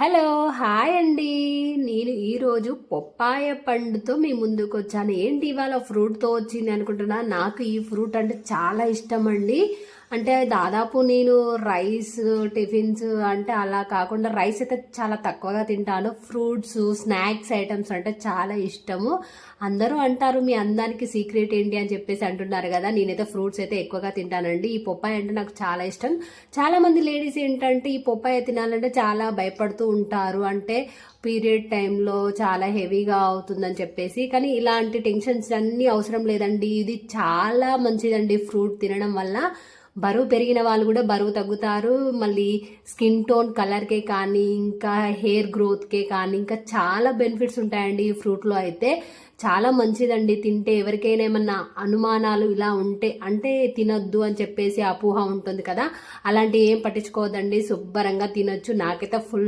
Hello hi అండి. నేను ఈరోజు పప్పాయ పండుతో మీ ముందుకు వచ్చాను. ఏంటి ఇవాళ ఫ్రూట్తో వచ్చింది అనుకుంటున్నా. నాకు ఈ ఫ్రూట్ అంటే చాలా ఇష్టం అండి. అంటే దాదాపు నేను రైస్ టిఫిన్స్ అంటే అలా కాకుండా రైస్ అయితే చాలా తక్కువగా తింటాను. ఫ్రూట్స్ స్నాక్స్ ఐటమ్స్ అంటే చాలా ఇష్టము. అందరూ అంటారు మీ అందానికి సీక్రెట్ ఏంటి అని చెప్పేసి అంటున్నారు కదా. నేనైతే ఫ్రూట్స్ అయితే ఎక్కువగా తింటానండి. ఈ పప్పాయ అంటే నాకు చాలా ఇష్టం. చాలా మంది లేడీస్ ఏంటంటే ఈ పప్పాయ తినాలంటే చాలా భయపడుతూ ఉంటారు. అంటే పీరియడ్ టైంలో చాలా హెవీగా అవుతుందని చెప్పేసి. కానీ ఇలాంటి టెన్షన్స్ అన్నీ అవసరం లేదండి. ఇది చాలా మంచిదండి ఫ్రూట్ తినడం వల్ల. బరువు పెరిగిన వాళ్ళు కూడా బరువు తగ్గుతారు. మళ్ళీ స్కిన్ టోన్ కలర్కే కానీ ఇంకా హెయిర్ గ్రోత్కే కానీ ఇంకా చాలా బెనిఫిట్స్ ఉంటాయండి ఈ ఫ్రూట్లో అయితే. చాలా మంచిదండి తింటే. ఎవరికైనా ఏమన్నా అనుమానాలు ఇలా ఉంటే అంటే తినొద్దు అని చెప్పేసి అపోహ ఉంటుంది కదా, అలాంటి ఏం పట్టించుకోవద్దండి. శుభ్రంగా తినొచ్చు. నాకైతే ఫుల్